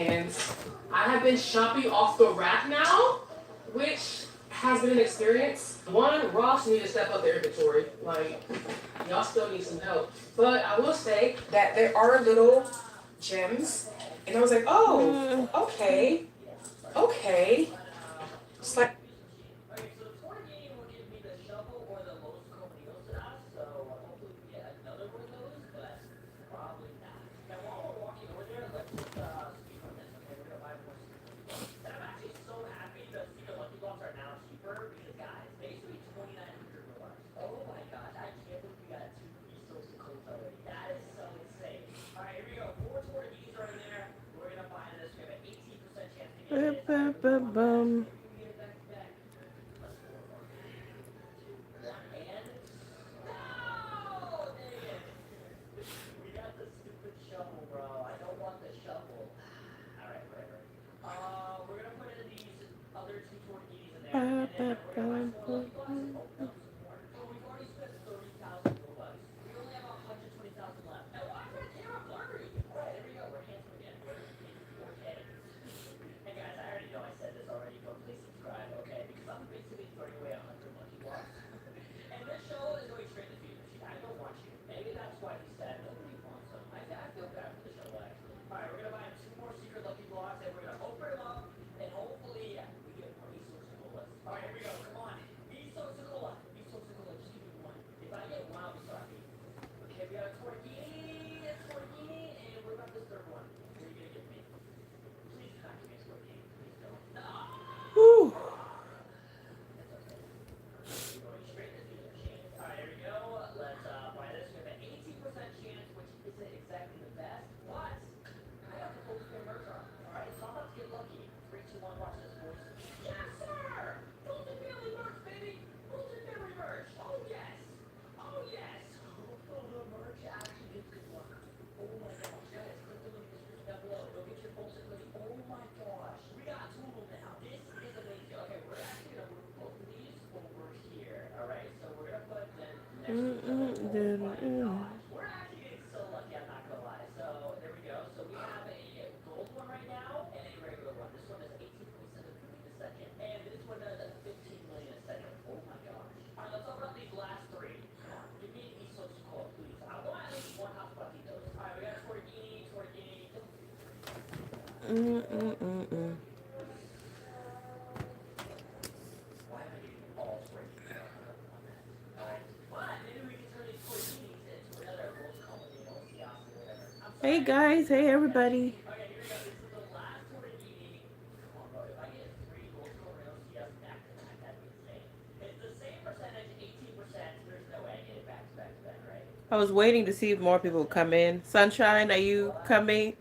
And I have been shopping off the rack now, which has been an experience. One, Ross need to step up their inventory. Like, y'all still need some help. But I will say that there are little gems. And I was like, oh, okay, okay. It's like, Bum. Whew. Hey guys, hey everybody. I was waiting to see if more people would come in. Sunshine, are you coming?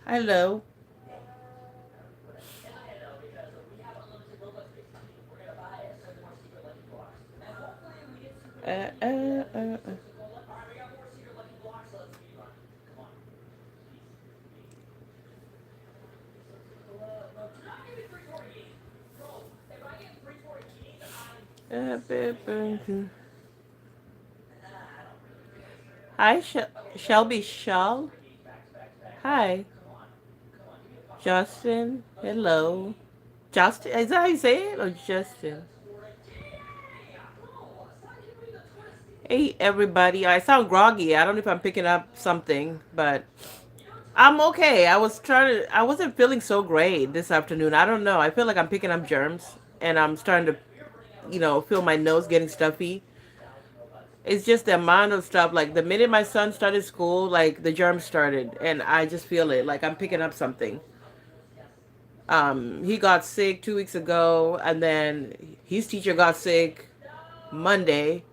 Hello. Uh, uh, uh, uh. Hi, Shelby Shaw. Hi, Justin. Hello. Justin, is that how you say it? Or Justin? Hey, everybody. I sound groggy. I don't know if I'm picking up something, but I'm okay. I wasn't feeling so great this afternoon. I don't know. I feel like I'm picking up germs and I'm starting to, feel my nose getting stuffy. It's just the amount of stuff. Like the minute my son started school, like the germs started, and I just feel it. Like I'm picking up something. He got sick 2 weeks ago, and then his teacher got sick Monday.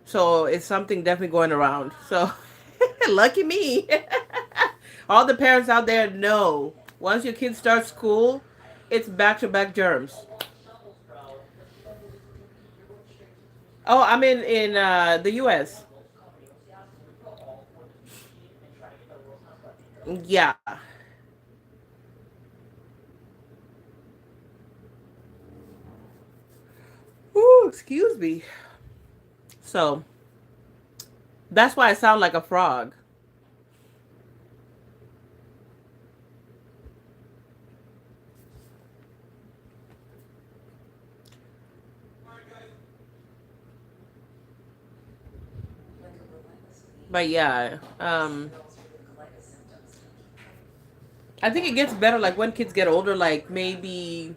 So it's something definitely going around. So lucky me. All the parents out there know once your kids start school, it's back to back germs. Oh, I'm in the U.S. Yeah. Ooh, excuse me. So that's why I sound like a frog. But yeah, I think it gets better like when kids get older, like maybe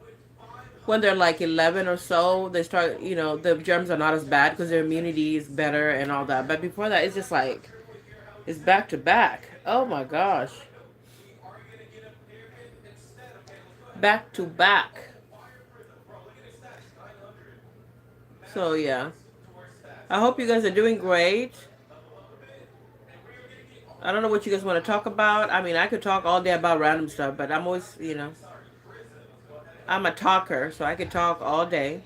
when they're like 11 or so, they start, the germs are not as bad because their immunity is better and all that. But before that, it's just like, it's back to back. Oh my gosh. Back to back. So yeah. I hope you guys are doing great. I don't know what you guys want to talk about. I mean, I could talk all day about random stuff, but I'm always, I'm a talker, so I could talk all day.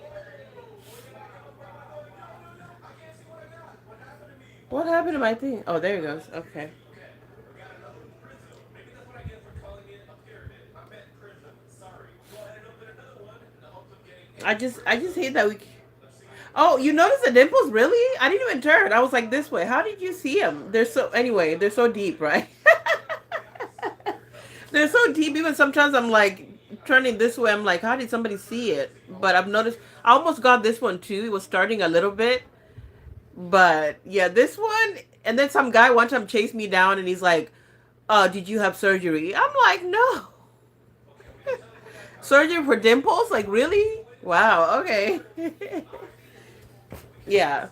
What happened to my thing? Oh, there it goes. Okay. I just hate that we. Oh, you noticed the dimples? Really? I didn't even turn. I was like this way. How did you see them? They're so anyway. They're so deep, right? They're so deep. Even sometimes I'm like turning this way. I'm like, how did somebody see it? But I've noticed. I almost got this one too. It was starting a little bit, but yeah, this one. And then some guy one time chased me down, and he's like, did you have surgery?" I'm like, "No." Surgery for dimples? Like, really? Wow. Okay. Yeah.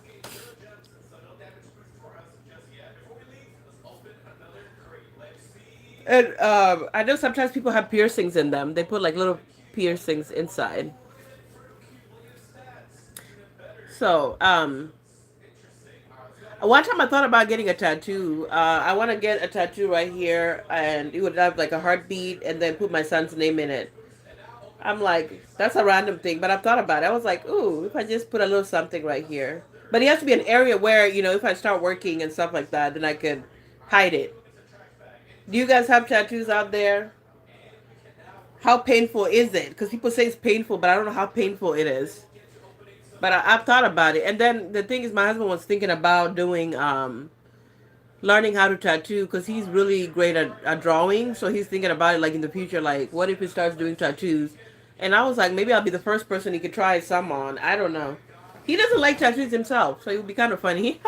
And I know sometimes people have piercings in them. They put like little piercings inside. So, one time I thought about getting a tattoo. I want to get a tattoo right here, and it would have like a heartbeat, and then put my son's name in it. I'm like, that's a random thing, but I've thought about it. I was like, ooh, if I just put a little something right here. But it has to be an area where, if I start working and stuff like that, then I could hide it. Do you guys have tattoos out there? How painful is it? Because people say it's painful, but I don't know how painful it is. But I've thought about it. And then the thing is, my husband was thinking about doing, learning how to tattoo because he's really great at drawing. So he's thinking about it like in the future, like, what if he starts doing tattoos? And I was like, maybe I'll be the first person he could try some on. I don't know. He doesn't like tattoos himself, so it would be kind of funny.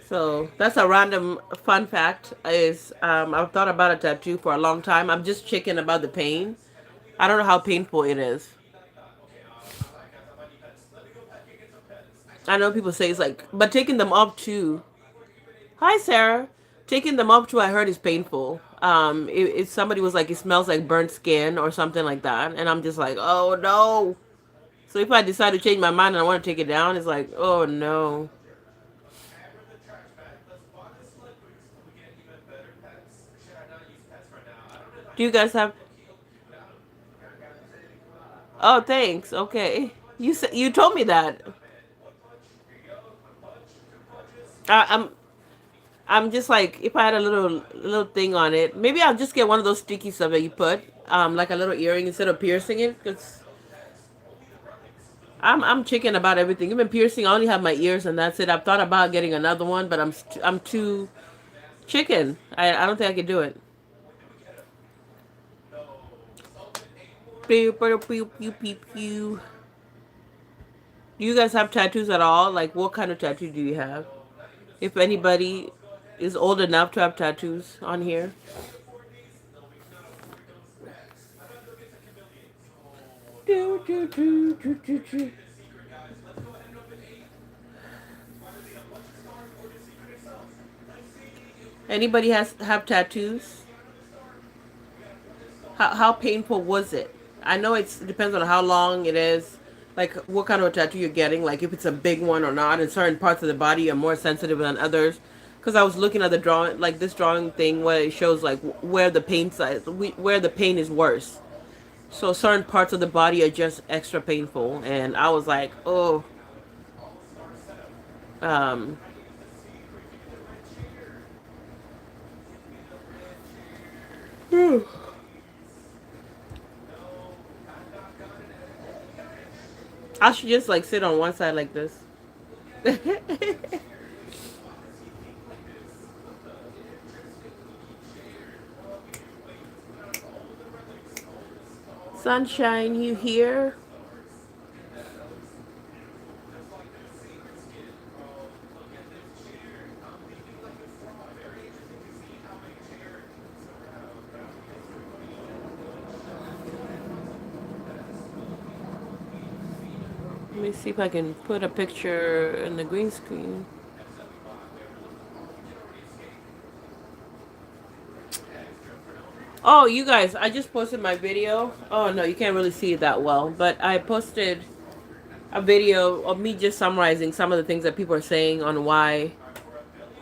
So that's a random fun fact. Is I've thought about a tattoo for a long time. I'm just chicken about the pain. I don't know how painful it is. I know people say it's like, but taking them up too. Hi, Sarah. Taking them up too, I heard is painful. If somebody was like, it smells like burnt skin or something like that, and I'm just like, oh no. So if I decide to change my mind and I want to take it down, it's like, oh no. Do you guys have? Oh, thanks. Okay, you told me that. I'm just like, if I had a little thing on it, maybe I'll just get one of those sticky stuff that you put, like a little earring instead of piercing it. Cause I'm chicken about everything. Even piercing, I only have my ears and that's it. I've thought about getting another one, but I'm too chicken. I don't think I can do it. Pew, pew, pew, pew, pew, pew. Do you guys have tattoos at all? Like, what kind of tattoo do you have? If anybody is old enough to have tattoos on here. Do, do, do, do, do, do. Anybody has have tattoos? How painful was it? I know it depends on how long it is, like what kind of a tattoo you're getting, like if it's a big one or not. In certain parts of the body are more sensitive than others. Because I was looking at the drawing, like this drawing thing, where it shows like where the pain size, where the pain is worse. So certain parts of the body are just extra painful, and I was like, oh, um, I should just like sit on one side like this. Sunshine, you here? Let me see if I can put a picture in the green screen. Oh, you guys, I just posted my video. Oh, no, you can't really see it that well, but I posted a video of me just summarizing some of the things that people are saying on why.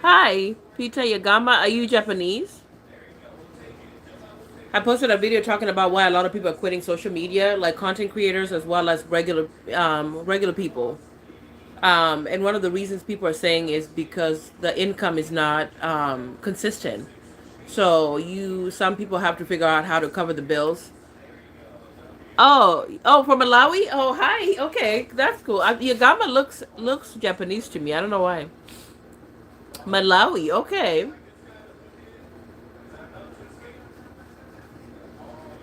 Hi, Peter Yagama, are you Japanese? I posted a video talking about why a lot of people are quitting social media, like content creators as well as regular people. And one of the reasons people are saying is because the income is not consistent. So some people have to figure out how to cover the bills. Oh, from Malawi. Oh, hi. Okay, that's cool. Yagama looks Japanese to me. I don't know why. Malawi. Okay.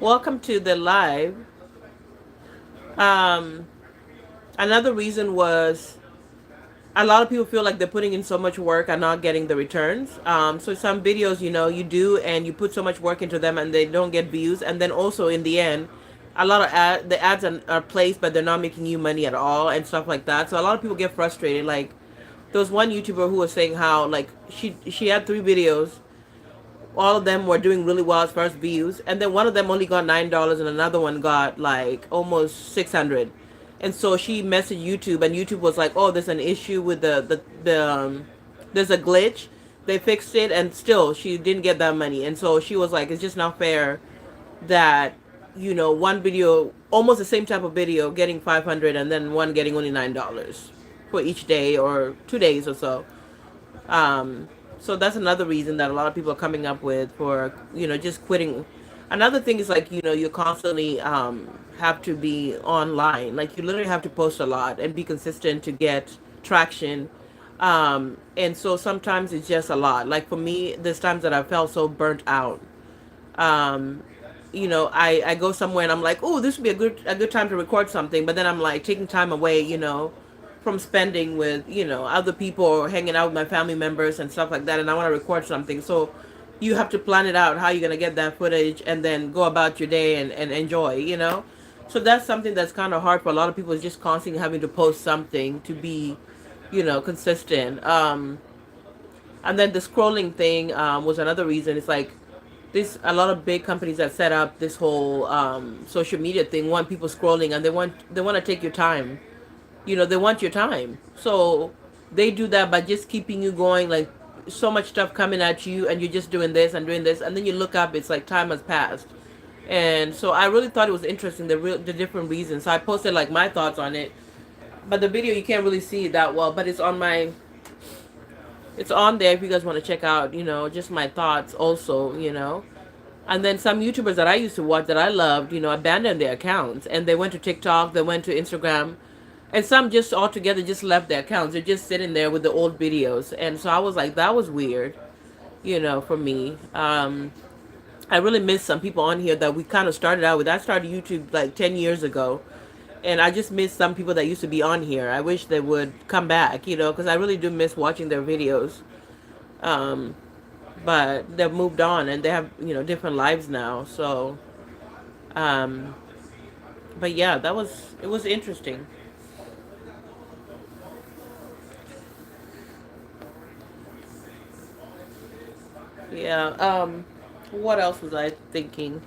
Welcome to the live. Um, Another reason was a lot of people feel like they're putting in so much work and not getting the returns. So some videos, you do and you put so much work into them and they don't get views. And then also in the end, a lot of the ads are placed, but they're not making you money at all and stuff like that. So a lot of people get frustrated. Like there was one YouTuber who was saying how like she had 3 videos, all of them were doing really well as far as views, and then one of them only got $9 and another one got like almost 600. And so she messaged YouTube and YouTube was like, oh, there's an issue with the there's a glitch. They fixed it and still she didn't get that money. And so she was like, it's just not fair that one video, almost the same type of video, getting 500 and then one getting only $9 for each day or 2 days or so. So that's another reason that a lot of people are coming up with for just quitting. Another thing is like you constantly have to be online. Like you literally have to post a lot and be consistent to get traction. And so sometimes it's just a lot. Like for me, there's times that I felt so burnt out. um I go somewhere and I'm like, oh, this would be a good time to record something, but then I'm like taking time away, from spending with other people or hanging out with my family members and stuff like that, and I want to record something. So you have to plan it out how you're going to get that footage and then go about your day and enjoy. So that's something that's kind of hard for a lot of people, is just constantly having to post something to be consistent. And then the scrolling thing was another reason. It's like this a lot of big companies that set up this whole social media thing want people scrolling, and they want to take your time. They want your time, so they do that by just keeping you going, like so much stuff coming at you and you're just doing this and doing this, and then you look up, it's like time has passed. And so I really thought it was interesting, the different reasons. So I posted like my thoughts on it, but the video you can't really see it that well, but it's on there if you guys want to check out, just my thoughts also. And then some YouTubers that I used to watch that I loved, abandoned their accounts and they went to TikTok, they went to Instagram, and some just altogether just left their accounts. They're just sitting there with the old videos. And so I was like, that was weird, for me. I really miss some people on here that we kind of started out with. I started YouTube like 10 years ago. And I just miss some people that used to be on here. I wish they would come back, because I really do miss watching their videos. Um, but they've moved on and they have, different lives now. So, um, but yeah, it was interesting. Yeah. What else was I thinking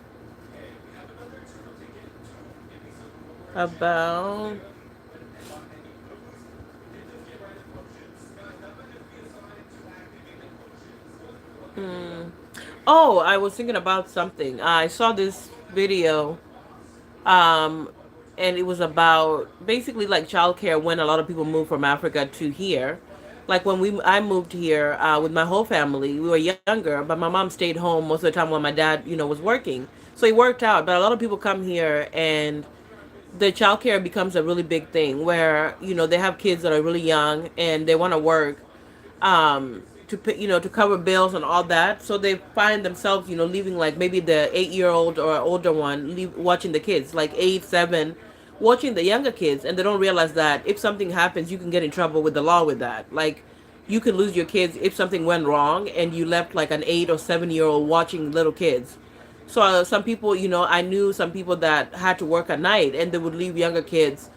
about? Hmm. Oh, I was thinking about something. I saw this video, um, and it was about basically like childcare when a lot of people move from Africa to here. Like when I moved here with my whole family, we were younger, but my mom stayed home most of the time when my dad, was working. So it worked out. But a lot of people come here and the childcare becomes a really big thing where they have kids that are really young and they want to work, to cover bills and all that. So they find themselves leaving like maybe the 8-year old or older one watching the kids like 8, 7, watching the younger kids, and they don't realize that if something happens you can get in trouble with the law with that. Like you could lose your kids if something went wrong and you left like an 8 or 7-year old watching little kids. So some people, I knew some people that had to work at night and they would leave younger kids,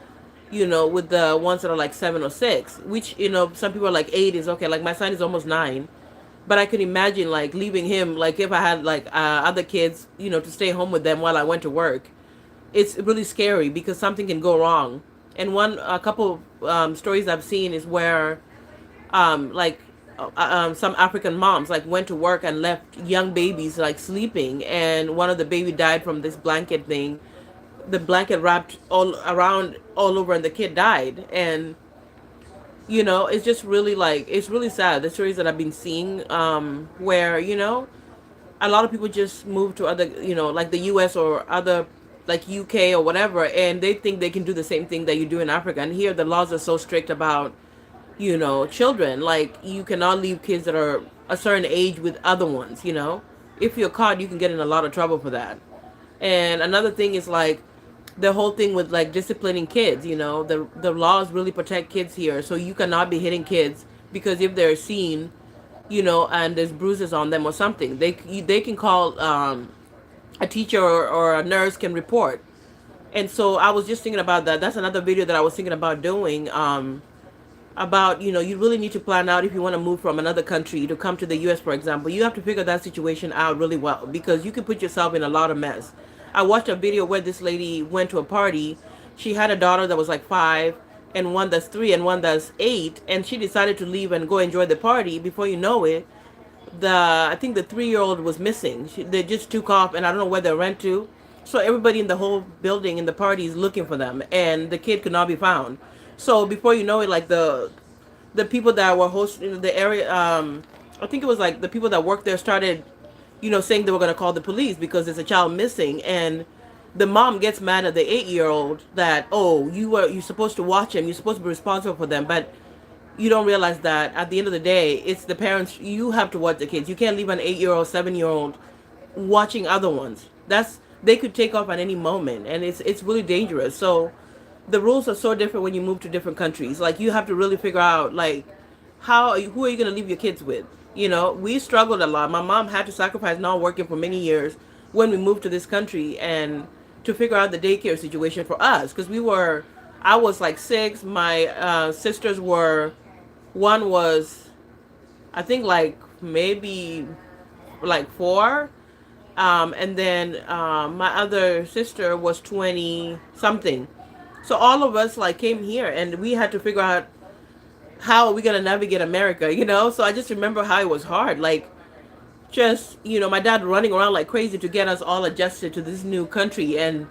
with the ones that are like 7 or 6, which, some people are like 8 is okay. Like my son is almost 9, but I could imagine like leaving him, like if I had like other kids, to stay home with them while I went to work. It's really scary because something can go wrong. And a couple stories I've seen is where like some African moms like went to work and left young babies like sleeping, and one of the baby died from this blanket thing. The blanket wrapped all around all over, and the kid died. And it's just really like it's really sad, the stories that I've been seeing, where a lot of people just move to other, like the US or other, like UK or whatever, and they think they can do the same thing that you do in Africa. And here the laws are so strict about, children. Like you cannot leave kids that are a certain age with other ones. If you're caught, you can get in a lot of trouble for that. And another thing is like the whole thing with like disciplining kids. The laws really protect kids here, so you cannot be hitting kids, because if they're seen, and there's bruises on them or something, they can call a teacher, or a nurse can report. And so I was just thinking about that. That's another video that I was thinking about doing. About, you really need to plan out if you want to move from another country to come to the US, for example. You have to figure that situation out really well, because you can put yourself in a lot of mess. I watched a video where this lady went to a party. She had a daughter that was like 5, and one that's 3, and one that's 8, and she decided to leave and go enjoy the party. Before you know it, I think the 3-year-old was missing. They just took off, and I don't know where they ran to. So everybody in the whole building in the party is looking for them, and the kid could not be found. So before you know it, like the people that were hosting the area, I think it was like the people that worked there started, saying they were going to call the police because there's a child missing. And the mom gets mad at the 8-year-old that, oh, you're supposed to watch him, you're supposed to be responsible for them. But you don't realize that at the end of the day, it's the parents. You have to watch the kids. You can't leave an 8-year-old, 7-year-old watching other ones. They could take off at any moment, and it's really dangerous. So the rules are so different when you move to different countries. Like you have to really figure out like who are you going to leave your kids with. We struggled a lot. My mom had to sacrifice not working for many years when we moved to this country, and to figure out the daycare situation for us, because I was like 6. My sisters were, one was, I think, like maybe like 4, and then my other sister was 20 something. So all of us like came here, and we had to figure out how are we gonna navigate America. So I just remember how it was hard. Like just my dad running around like crazy to get us all adjusted to this new country, and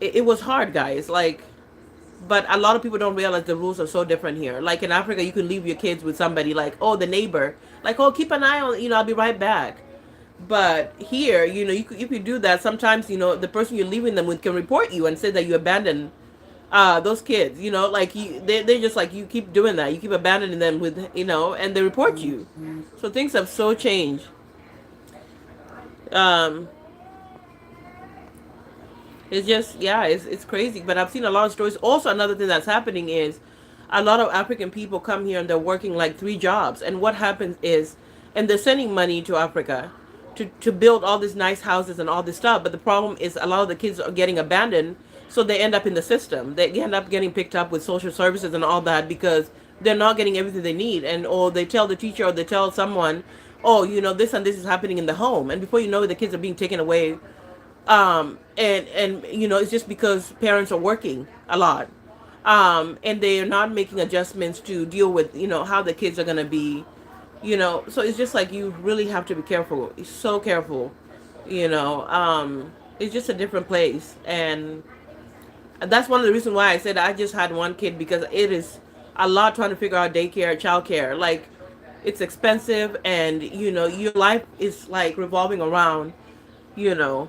it was hard, guys. Like, but a lot of people don't realize the rules are so different here. Like in Africa, you can leave your kids with somebody, like, oh, the neighbor, like, oh, keep an eye on, I'll be right back. But here, if you do that, sometimes, the person you're leaving them with can report you and say that you abandoned those kids. Like they're just like, you keep doing that. You keep abandoning them with, and they report you. So things have so changed. Um, it's just, yeah, it's crazy. But I've seen a lot of stories. Also, another thing that's happening is a lot of African people come here and they're working like 3 jobs. And what happens is, and they're sending money to Africa to build all these nice houses and all this stuff. But the problem is a lot of the kids are getting abandoned. So they end up in the system. They end up getting picked up with social services and all that, because they're not getting everything they need. And or they tell the teacher, or they tell someone, oh, this and this is happening in the home. And before you know it, the kids are being taken away. And it's just because parents are working a lot, and they are not making adjustments to deal with how the kids are going to be. So it's just like, you really have to be careful. So careful. It's just a different place. And that's one of the reasons why I said I just had one kid, because it is a lot trying to figure out daycare, childcare. Like, it's expensive, and your life is like revolving around, you know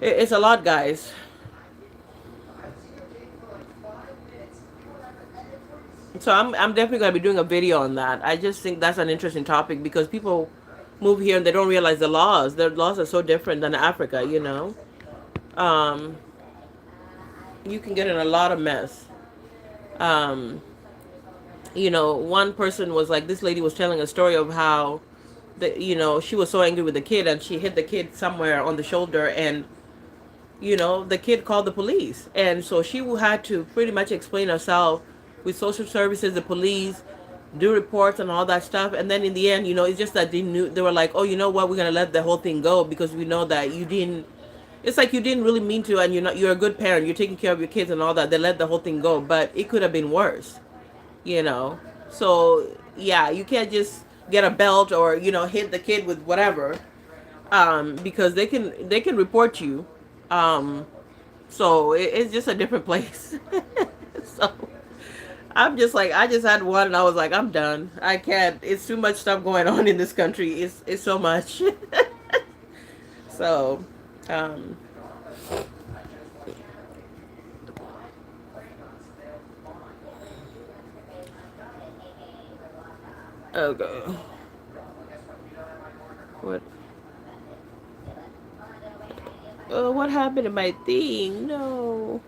it's a lot, guys. So I'm definitely going to be doing a video on that. I just think that's an interesting topic, because people move here and they don't realize the laws. Their laws are so different than Africa. Um, you can get in a lot of mess. Um, one person was like, this lady was telling a story of how she was so angry with the kid, and she hit the kid somewhere on the shoulder, and the kid called the police, and so she had to pretty much explain herself with social services, the police, do reports and all that stuff. And then in the end, it's just that they were like, oh, you know what, we're gonna let the whole thing go because we know that you didn't. It's like you didn't really mean to, and you're a good parent. You're taking care of your kids and all that. They let the whole thing go, but it could have been worse, you know. So yeah, you can't just get a belt or hit the kid with whatever, because they can report you. Um, so it's just a different place. So I'm just like, I just had one, and I was like, I'm done. I can't. It's too much stuff going on in this country. It's so much. So, um, okay. What? What happened to my thing? No.